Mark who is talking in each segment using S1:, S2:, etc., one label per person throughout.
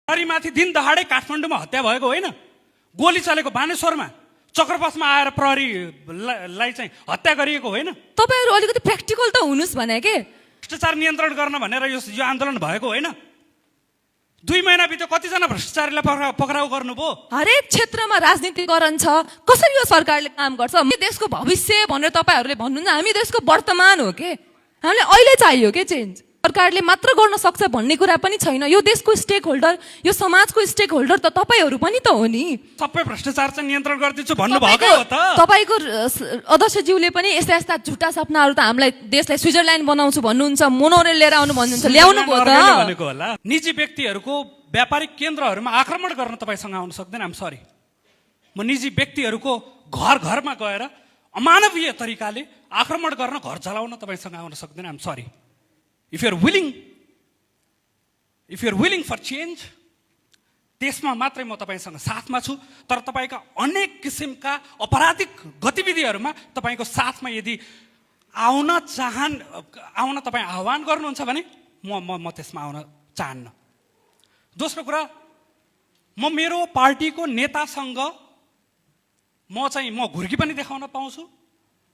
S1: प्रहरीमाथि दिन दहाडै काठमाडौँमा हत्या भएको होइन, गोली चलेको बानेश्वरमा चक्रपथमा आएर प्रहरीलाई चाहिँ हत्या गरिएको होइन।
S2: तपाईहरु अलिकति प्र्याक्टिकल त हुनुस् भने के
S1: भ्रष्टाचार नियन्त्रण गर्न भनेर यो आन्दोलन भएको होइन। 2 महिना बित्यो कतिजना भ्रष्टाचारीलाई पक्राउ गर्नुभयो।
S2: हरेक क्षेत्रमा राजनीतिकरण छ। कसरी यो सरकारले काम गर्छ? यो देशको भविष्य भनेर तपाईहरुले भन्नुहुन्छ, हामी देशको वर्तमान हो के, हामीले अहिले चाहियो के चेन्ज। सरकारले मात्र गर्न सक्छ भन्ने कुरा पनि छैन। यो देशको स्टेक होल्डर, यो समाजको स्टेक होल्डर त तपाईहरु पनि त हो नि।
S1: सबै भ्रष्टाचार चाहिँ नियन्त्रण गरिदिन्छु भन्नुभएको हो त।
S2: तपाईको अध्यक्षज्यूले पनि यस्ता यस्ता झुटा सपनाहरु त हामीलाई देशलाई स्विजरल्यान्ड बनाउँछु भन्नुहुन्छ, मोनोरेल लिएर आउनु भन्नुहुन्छ, ल्याउनु भयो त
S1: भनेको होला। निजी व्यक्तिहरुको व्यापारिक केन्द्रहरुमा आक्रमण गर्न तपाईसँग आउन सक्दैन। आम सरी, म निजी व्यक्तिहरुको घर घरमा गएर अमानवीय तरिकाले आक्रमण गर्न घर जलाउन तपाईसँग आउन सक्दैन। आम sorry. If you're willing for change, त्यसमा मात्रै म तपाईसँग साथमा छु। तर तपाईका अनेक किसिमका अपराधिक गतिविधिहरुमा तपाईको साथमा यदि आउन तपाई आह्वान गर्नुहुन्छ भने म त्यसमा आउन चाहन्न। दोस्रो कुरा, म मेरो पार्टीको नेतासँग म घुर्की पनि देखाउन पाउँछु,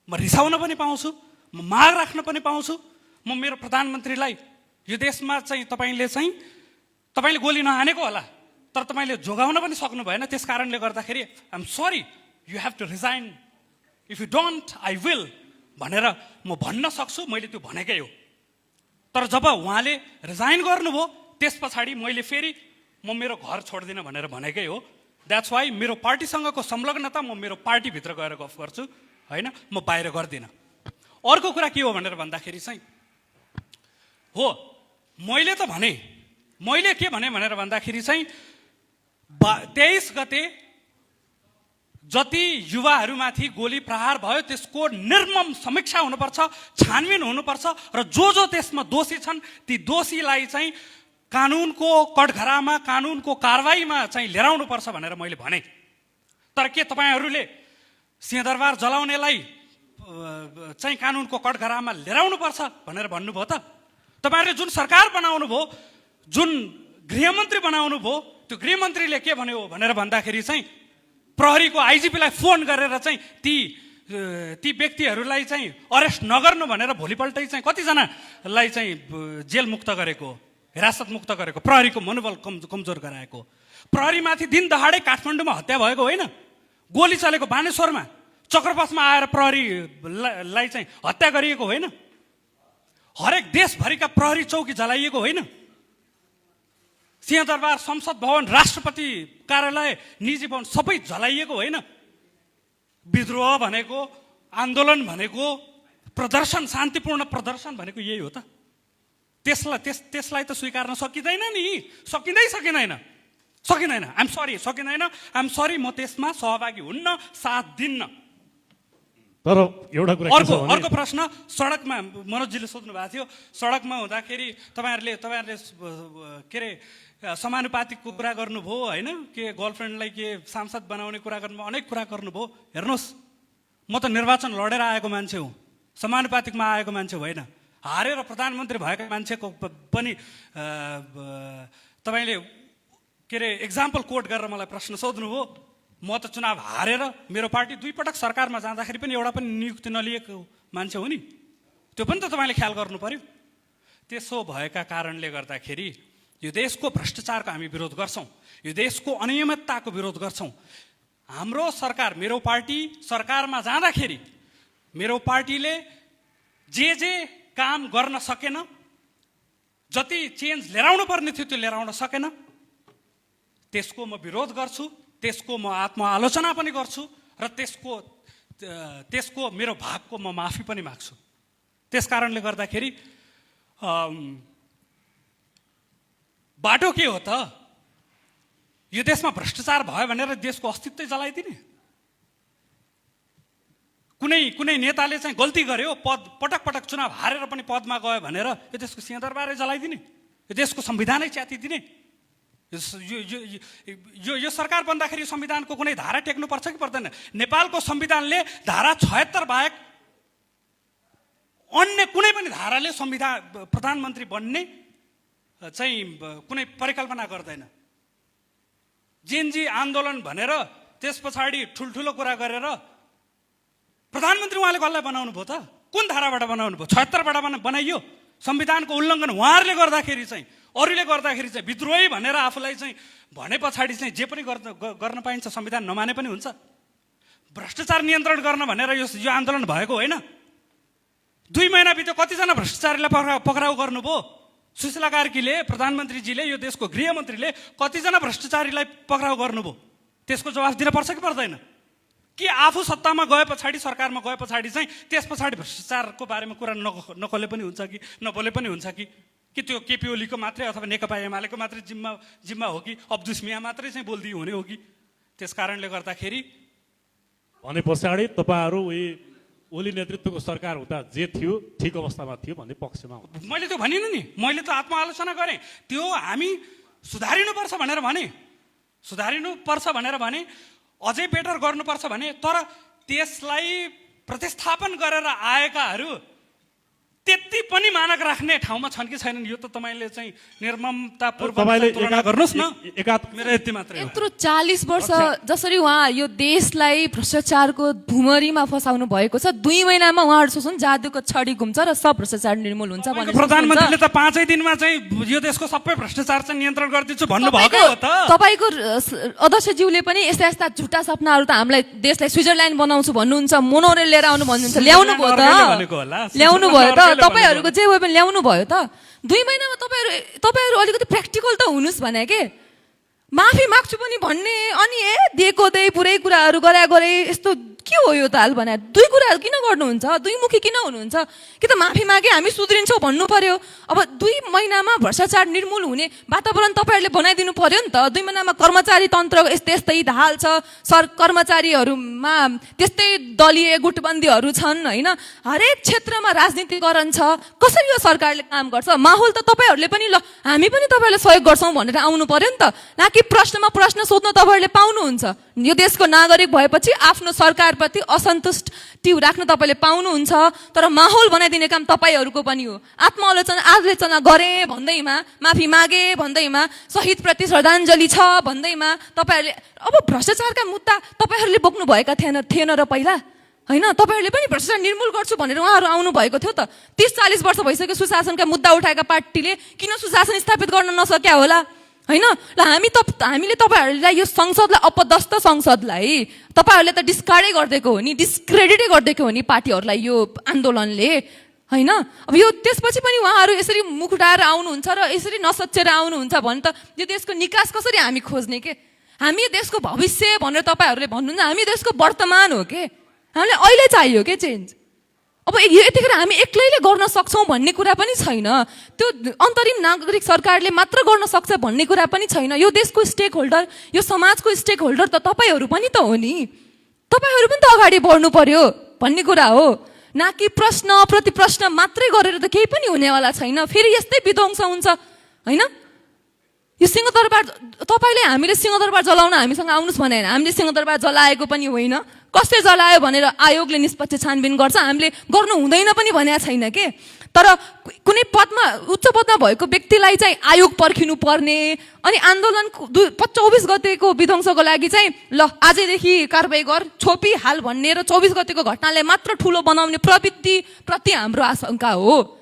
S1: म रिसाउन पनि पाउँछु, म माग राख्न पनि पाउँछु। म मेरो प्रधानमन्त्रीलाई यो देशमा तपाईले गोली नहानेको होला, तर तपाईले जोगाउन पनि सक्नु भएन। त्यस कारणले गर्दाखेरि I am sorry, you have to resign, if you don't I will भनेर म भन्न सक्छु। मैले त्यो भनेकै हो। तर जब उहाँले रिजाइन गर्नुभयो त्यस पछाडि मैले फेरि म मेरो घर छोड्दिनँ भनेर भनेकै हो। द्याट्स वाइ मेरो पार्टीसँगको संलग्नता म मेरो पार्टीभित्र गएर गफ गर्छु होइन, म बाहिर गर्दिनँ। अर्को कुरा के हो भनेर भन्दाखेरि चाहिँ हो, मैले के भने भनेर भन्दाखेरि चाहिँ 23 गते जति युवाहरूमाथि गोली प्रहार भयो त्यसको निर्मम समीक्षा हुनुपर्छ, छानबिन हुनुपर्छ र जो त्यसमा दोषी छन् ती दोषीलाई चाहिँ कानुनको कठघरामा, कानुनको कारबाहीमा चाहिँ लिएर पर्छ भनेर मैले भने। तर के तपाईहरूले सिंहदरबार जलाउनेलाई चाहिँ कानुनको कठघरामा लिएर पर्छ भनेर भन्नुभयो त? तपाईहरुले जुन सरकार बनाउनु भयो, जुन गृहमन्त्री बनाउनु भयो, त्यो गृहमन्त्रीले के भन्यो भनेर भन्दाखेरि चाहिँ प्रहरीको आइजिपीलाई फोन गरेर चाहिँ ती व्यक्तिहरूलाई चाहिँ अरेस्ट नगर्नु भनेर भोलिपल्टै चाहिँ कतिजनालाई चाहिँ जेल मुक्त गरेको, हिरासत मुक्त गरेको, प्रहरीको मनोबल कमजोर गराएको। प्रहरीमाथि दिन दहाडै काठमाडौँमा हत्या भएको होइन, गोली चलेको बानेश्वरमा चक्रपथमा आएर प्रहरीलाई चाहिँ हत्या गरिएको होइन, हरेक देशभरिका प्रहरी चौकी जलाइएको होइन, सिंहदरबार, संसद भवन, राष्ट्रपति कार्यालय, निजी भवन सबै जलाइएको होइन। विद्रोह भनेको, आन्दोलन भनेको, प्रदर्शन, शान्तिपूर्ण प्रदर्शन भनेको यही हो त। त्यसलाई त स्वीकार्न सकिँदैन नि, सकिँदैन। आइ एम सरी, सकिँदैन। आइ एम सरी, म त्यसमा सहभागी हुन्न, साथ दिन्न।
S3: तर एउटा कुरा
S1: अर्को प्रश्न, सडकमा मनोजजीले सोध्नु भएको थियो, सडकमा हुँदाखेरि तपाईहरुले के अरे समानुपातिकको कुरा गर्नुभयो होइन, के गर्लफ्रेन्डलाई के सांसद बनाउने कुरा गर्नुभयो, अनेक कुरा गर्नुभयो। हेर्नुहोस्, म त निर्वाचन लडेर आएको मान्छे हुँ, समानुपातिकमा आएको मान्छे होइन। हारेर प्रधानमन्त्री भएका मान्छेको पनि तपाईले के अरे एक्जाम्पल कोट गरेर मलाई प्रश्न सोध्नुभयो। म त चुनाव हारेर मेरो पार्टी 2 पटक सरकारमा जाँदाखेरि पनि एउटा पनि नियुक्ति नलिएको मान्छे हो नि, त्यो पनि त तपाईले ख्याल गर्नु पर्यो। त्यसो भएका कारणले गर्दाखेरि यो देशको भ्रष्टाचारको हामी विरोध गर्छौँ, यो देशको अनियमितताको विरोध गर्छौँ। हाम्रो सरकार, मेरो पार्टी सरकारमा जाँदाखेरि मेरो पार्टीले जे काम गर्न सकेन, जति चेन्ज लिएर पर्ने थियो त्यो लिएर सकेन, त्यसको म विरोध गर्छु, त्यसको म आत्मआलोचना पनि गर्छु र त्यसको मेरो भागको म माफी पनि माग्छु। त्यस कारणले गर्दाखेरि बाटो के हो त? यो देशमा भ्रष्टाचार भयो भनेर देशको अस्तित्वै जलाइदिने? कुनै नेताले चाहिँ गल्ती गर्यो, पटक चुनाव हारेर पनि पदमा गयो भनेर यो देशको सिंहदरबारै जलाइदिने, यो देशको संविधानै च्यातिदिने? यो सरकार बन्दाखेरि संविधानको कुनै धारा टेक्नु पर्छ कि पर्दैन? नेपालको संविधानले धारा 76 बाहेक अन्य कुनै पनि धाराले संविधान प्रधानमन्त्री बन्ने चाहिँ कुनै परिकल्पना गर्दैन। जेनजी आन्दोलन भनेर त्यस पछाडि ठुल्ठुलो कुरा गरेर प्रधानमन्त्री उहाँले कसलाई बनाउनु भयो त? कुन धाराबाट बनाउनु भयो? 76बाट बनाइयो। संविधानको उल्लङ्घन उहाँहरूले गर्दाखेरि चाहिँ, अरूले गर्दाखेरि चाहिँ विद्रोही भनेर आफूलाई चाहिँ भने पछाडि चाहिँ जे पनि गर्न पाइन्छ, संविधान नमाने पनि हुन्छ। भ्रष्टाचार नियन्त्रण गर्न भनेर यो आन्दोलन भएको होइन। 2 महिना बित्यो कतिजना भ्रष्टाचारीलाई पक्राउ गर्नुभयो? सुशीला कार्कीले, प्रधानमन्त्रीजीले, यो देशको गृहमन्त्रीले कतिजना भ्रष्टाचारीलाई पक्राउ गर्नुभयो? त्यसको जवाफ दिन पर्छ कि पर्दैन? कि आफू सत्तामा गए पछाडि, सरकारमा गए पछाडि चाहिँ त्यस पछाडि भ्रष्टाचारको बारेमा कुरा नकोले पनि हुन्छ कि नबोले पनि हुन्छ कि त्यो केपी ओलीको मात्रै अथवा नेकपा एमालेको मात्रै जिम्मा हो कि अब्दुस मिया मात्रै चाहिँ बोल्दी हुने हो कि? त्यस कारणले गर्दाखेरि
S3: भने पछाडि तपाईँहरू ओली नेतृत्वको सरकार हुँदा जे थियो ठिक अवस्थामा थियो भन्ने पक्षमा हो।
S1: मैले त्यो भनिनँ नि, मैले त आत्मआलोचना गरेँ। त्यो हामी सुधारिनुपर्छ भनेर भने, अझै बेटर गर्नुपर्छ भने, तर त्यसलाई प्रतिस्थापन गरेर आएकाहरू त्यति पनि मानक राख्ने ठाउँमा छन् कि छैनन्, यो त तपाईँले चाहिँ निर्ममतापूर्वक तुलना गर्नुहोस् न। मेरो यति मात्रै हो।
S2: यत्रो 40 वर्ष जसरी उहाँ यो देशलाई भ्रष्टाचारको भुमरीमा फसाउनु भएको छ, 2 महिनामा उहाँहरू सोच्नु जादुको छडी घुम्छ र सब भ्रष्टाचार निर्मूल हुन्छ भनेर
S1: प्रधानमन्त्रीले त 5 दिनमा चाहिँ यो देशको सबै भ्रष्टाचार चाहिँ नियन्त्रण गरिदिन्छु भन्नुभएको हो त।
S2: तपाईँको अध्यक्षज्यूले पनि यस्ता यस्ता झुटा सपनाहरू त हामीलाई देशलाई स्विजरल्यान्ड बनाउँछु भन्नुहुन्छ, मोनोरेल लिएर आउनु भन्नुहुन्छ, ल्याउनु भयो त तपाईँहरूको जे भए पनि ल्याउनु भयो त। 2 महिनामा तपाईँहरू अलिकति प्र्याक्टिकल त हुनुहोस् भने के? माफी माग्छु पनि भन्ने, अनि दिएको पुरै कुराहरू गरे यस्तो के हो यो त हाल भने? 2 कुराहरू किन गर्नुहुन्छ? 2 मुखी किन हुनुहुन्छ? कि त माफी मागे हामी सुध्रिन्छौँ भन्नु पर्यो। अब 2 महिनामा भ्रष्टाचार निर्मूल हुने वातावरण तपाईँहरूले बनाइदिनु पर्यो नि त। 2 महिनामा कर्मचारी तन्त्र त्यस्तै ढाल छ, कर्मचारीहरूमा त्यस्तै दलीय गुटबन्दीहरू छन् होइन, हरेक क्षेत्रमा राजनीतिकरण छ। कसरी यो सरकारले काम गर्छ? माहौल त तपाईँहरूले पनि ल हामी पनि तपाईँहरूले सहयोग गर्छौँ भनेर आउनु पर्यो नि त, न कि प्रश्नमा प्रश्न सोध्न तपाईँहरूले पाउनुहुन्छ। यो देशको नागरिक भएपछि आफ्नो सरकारप्रति असन्तुष्टि राख्न तपाईँले पाउनुहुन्छ, तर माहौल बनाइदिने काम तपाईँहरूको पनि हो। आत्मआलोचना गरे भन्दैमा, माफी मागे भन्दैमा, शहीदप्रति श्रद्धाञ्जली छ भन्दैमा तपाईँहरूले अब भ्रष्टाचारका मुद्दा तपाईँहरूले बोक्नुभएका थिएन र पहिला होइन? तपाईँहरूले पनि भ्रष्टाचार निर्मूल गर्छु भनेर उहाँहरू आउनु भएको थियो त। 30-40 वर्ष भइसक्यो सुशासनका मुद्दा उठाएका पार्टीले किन सुशासन स्थापित गर्न नसक्या होला होइन? ल हामीले तपाईँहरूलाई यो संसदलाई, अपदस्थ संसदलाई तपाईँहरूले त डिस्कार्डै गरिदिएको हो नि, डिस्क्रेडिटै गरिदिएको हो नि पार्टीहरूलाई यो आन्दोलनले होइन? अब यो त्यसपछि पनि उहाँहरू यसरी मुख उठाएर आउनुहुन्छ र यसरी नसच्चेर आउनुहुन्छ भने त यो देशको निकास कसरी हामी खोज्ने के? हामी देशको भविष्य भनेर तपाईँहरूले भन्नुहुन्छ, हामी देशको वर्तमान हो के? हामीलाई अहिले चाहियो के चेन्ज? अब यतिखेर हामी एक्लैले गर्न सक्छौँ भन्ने कुरा पनि छैन। त्यो अन्तरिम नागरिक सरकारले मात्र गर्न सक्छ भन्ने कुरा पनि छैन। यो देशको स्टेक होल्डर, यो समाजको स्टेक होल्डर त तपाईँहरू पनि त हो नि। तपाईँहरू पनि त अगाडि बढ्नु पर्यो भन्ने कुरा हो, न कि प्रश्न प्रति प्रश्न मात्रै गरेर त केही पनि हुनेवाला छैन। फेरि यस्तै विध्वंस हुन्छ होइन? यो सिंहदरबार तपाईँले हामीले सिंहदरबार जलाउन हामीसँग आउनुहोस् भने हामीले सिंहदरबार जलाएको पनि होइन। कसले जलायो भनेर आयोगले निष्पक्ष छानबिन गर्छ, हामीले गर्नु हुँदैन पनि भनेको छैन के? तर कुनै पदमा, उच्च पदमा भएको व्यक्तिलाई चाहिँ आयोग पर्खिनु पर्ने, अनि आन्दोलन 24 गतेको विध्वंसको लागि चाहिँ ल आजैदेखि कारबाही गर, छोपी हाल भन्ने र 24 गतेको घटनालाई मात्र ठुलो बनाउने प्रवृत्तिप्रति हाम्रो आशंका हो।